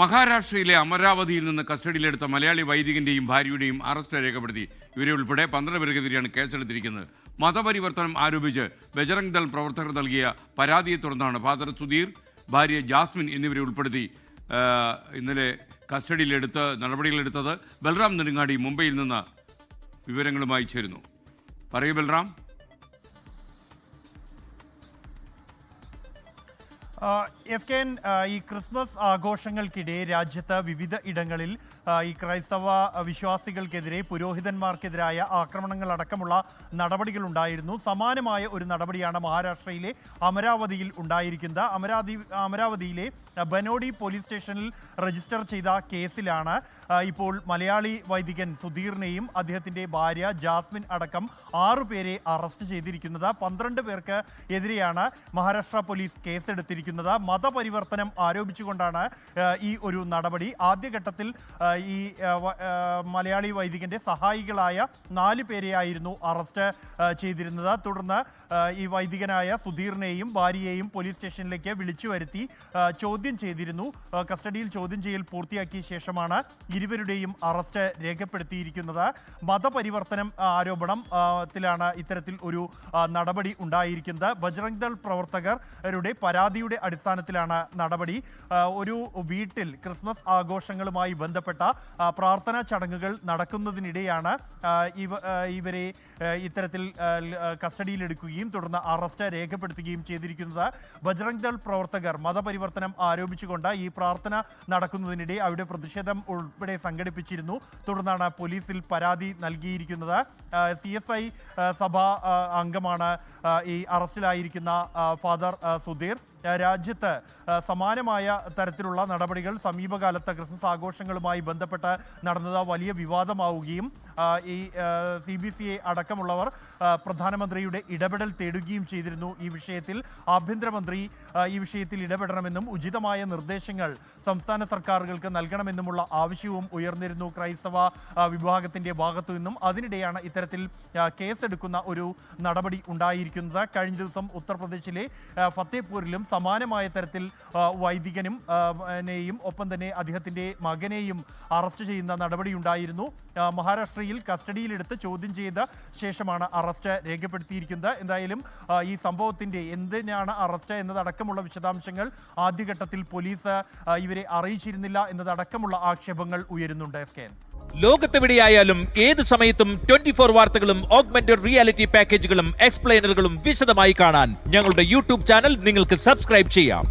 മഹാരാഷ്ട്രയിലെ അമരാവതിയിൽ നിന്ന് കസ്റ്റഡിയിലെടുത്ത മലയാളി വൈദികന്റെയും ഭാര്യയുടെയും അറസ്റ്റ് രേഖപ്പെടുത്തി. ഇവരെ ഉൾപ്പെടെ 12 പേർക്കെതിരെയാണ് കേസെടുത്തിരിക്കുന്നത്. മതപരിവർത്തനം ആരോപിച്ച് ബജറംഗ് ദൾ പ്രവർത്തകർ നൽകിയ പരാതിയെ തുടർന്നാണ് ഫാദർ സുധീർ, ഭാര്യ ജാസ്മിൻ എന്നിവരെ ഉൾപ്പെടുത്തി ഇന്നലെ കസ്റ്റഡിയിലെടുത്ത് നടപടികളെടുത്തത്. ബൽറാം നെടുങ്ങാടി മുംബൈയിൽ നിന്ന് വിവരങ്ങളുമായി ചേരുന്നു. പറയൂ ബൽറാം. ഈ ക്രിസ്മസ് ആഘോഷങ്ങൾക്കിടെ രാജ്യത്ത് വിവിധ ഇടങ്ങളിൽ ഈ ക്രൈസ്തവ വിശ്വാസികൾക്കെതിരെ പുരോഹിതന്മാർക്കെതിരായ ആക്രമണങ്ങളടക്കമുള്ള നടപടികൾ ഉണ്ടായിരുന്നു. സമാനമായ ഒരു നടപടിയാണ് മഹാരാഷ്ട്രയിലെ അമരാവതിയിൽ ഉണ്ടായിരിക്കുന്നത്. അമരാവതിയിലെ ബനോഡി പോലീസ് സ്റ്റേഷനിൽ രജിസ്റ്റർ ചെയ്ത കേസിലാണ് ഇപ്പോൾ മലയാളി വൈദികൻ സുധീറിനെയും അദ്ദേഹത്തിൻ്റെ ഭാര്യ ജാസ്മിൻ അടക്കം 6 പേരെ അറസ്റ്റ് ചെയ്തിരിക്കുന്നത്. 12 പേർക്ക് എതിരെയാണ് മഹാരാഷ്ട്ര പോലീസ് കേസെടുത്തിരിക്കുന്നത്. മതപരിവർത്തനം ആരോപിച്ചുകൊണ്ടാണ് ഈ ഒരു നടപടി. ആദ്യഘട്ടത്തിൽ ഈ മലയാളി വൈദികന്റെ സഹായികളായ 4 പേരെയായിരുന്നു അറസ്റ്റ് ചെയ്തിരുന്നത്. തുടർന്ന് ഈ വൈദികനായ സുധീറിനെയും ഭാര്യയെയും പോലീസ് സ്റ്റേഷനിലേക്ക് വിളിച്ചു വരുത്തി ചോദ്യം ചെയ്തിരുന്നു. കസ്റ്റഡിയിൽ ചോദ്യം ചെയ്യൽ പൂർത്തിയാക്കിയ ശേഷമാണ് ഇരുവരുടെയും അറസ്റ്റ് രേഖപ്പെടുത്തിയിരിക്കുന്നത്. മതപരിവർത്തനം ആരോപണത്തിലാണ് ഇത്തരത്തിൽ ഒരു നടപടി ഉണ്ടായിരിക്കുന്നത്. ബജറംഗ് ദൾ പ്രവർത്തകരുടെ പരാതിയുടെ അടിസ്ഥാനത്തിലാണ് നടപടി. ഒരു വീട്ടിൽ ക്രിസ്മസ് ആഘോഷങ്ങളുമായി ബന്ധപ്പെട്ട പ്രാർത്ഥനാ ചടങ്ങുകൾ നടക്കുന്നതിനിടെയാണ് ഇവരെ ഇത്തരത്തിൽ കസ്റ്റഡിയിലെടുക്കുകയും തുടർന്ന് അറസ്റ്റ് രേഖപ്പെടുത്തുകയും ചെയ്തിരിക്കുന്നത്. ബജറംഗ് ദൾ പ്രവർത്തകർ മതപരിവർത്തനം ആരോപിച്ചുകൊണ്ട് ഈ പ്രാർത്ഥന നടക്കുന്നതിനിടെ അവിടെ പ്രതിഷേധം ഉൾപ്പെടെ സംഘടിപ്പിച്ചിരുന്നു. തുടർന്നാണ് പോലീസിൽ പരാതി നൽകിയിരിക്കുന്നത്. CSI സഭാ അംഗമാണ് ഈ അറസ്റ്റിലായിരിക്കുന്ന ഫാദർ സുധീർ. രാജ്യത്ത് സമാനമായ തരത്തിലുള്ള നടപടികൾ സമീപകാലത്ത് ക്രിസ്മസ് ആഘോഷങ്ങളുമായി ബന്ധപ്പെട്ട് നടന്നത് വലിയ വിവാദമാവുകയും ഈ CBCA അടക്കമുള്ളവർ പ്രധാനമന്ത്രിയുടെ ഇടപെടൽ തേടുകയും ചെയ്തിരുന്നു. ഈ വിഷയത്തിൽ ആഭ്യന്തരമന്ത്രി ഈ വിഷയത്തിൽ ഇടപെടണമെന്നും ഉചിതമായ നിർദ്ദേശങ്ങൾ സംസ്ഥാന സർക്കാരുകൾക്ക് നൽകണമെന്നുമുള്ള ആവശ്യവും ഉയർന്നിരുന്നു ക്രൈസ്തവ വിഭാഗത്തിന്റെ ഭാഗത്തു നിന്നും. അതിനിടെയാണ് ഇത്തരത്തിൽ കേസെടുക്കുന്ന ഒരു നടപടി ഉണ്ടായിരിക്കുന്നത്. കഴിഞ്ഞ ദിവസം ഉത്തർപ്രദേശിലെ ഫത്തേപൂരിലും സമാനമായ തരത്തിൽ വൈദികനും ഒപ്പം തന്നെ അദ്ദേഹത്തിന്റെ മകനെയും അറസ്റ്റ് ചെയ്യുന്ന നടപടിയുണ്ടായിരുന്നു. മഹാരാഷ്ട്രയിൽ കസ്റ്റഡിയിലെടുത്ത് ചോദ്യം ചെയ്ത ശേഷമാണ് അറസ്റ്റ് രേഖപ്പെടുത്തിയിരിക്കുന്നത്. എന്തായാലും ഈ സംഭവത്തിന്റെ എന്തിനാണ് അറസ്റ്റ് എന്നതടക്കമുള്ള വിശദാംശങ്ങൾ ആദ്യഘട്ടത്തിൽ പോലീസ് ഇവരെ അറിയിച്ചിരുന്നില്ല എന്നതടക്കമുള്ള ആക്ഷേപങ്ങൾ ഉയരുന്നുണ്ട്. ലോകത്തെവിടെയായാലും ഏത് സമയത്തും 24 വാർത്തകളും ഓഗ്മെന്റഡ് റിയാലിറ്റി പാക്കേജുകളും എക്സ്പ്ലെയിനറുകളും വിശദമായി കാണാൻ ഞങ്ങളുടെ യൂട്യൂബ് ചാനൽ നിങ്ങൾക്ക് സബ്സ്ക്രൈബ് ചെയ്യാം.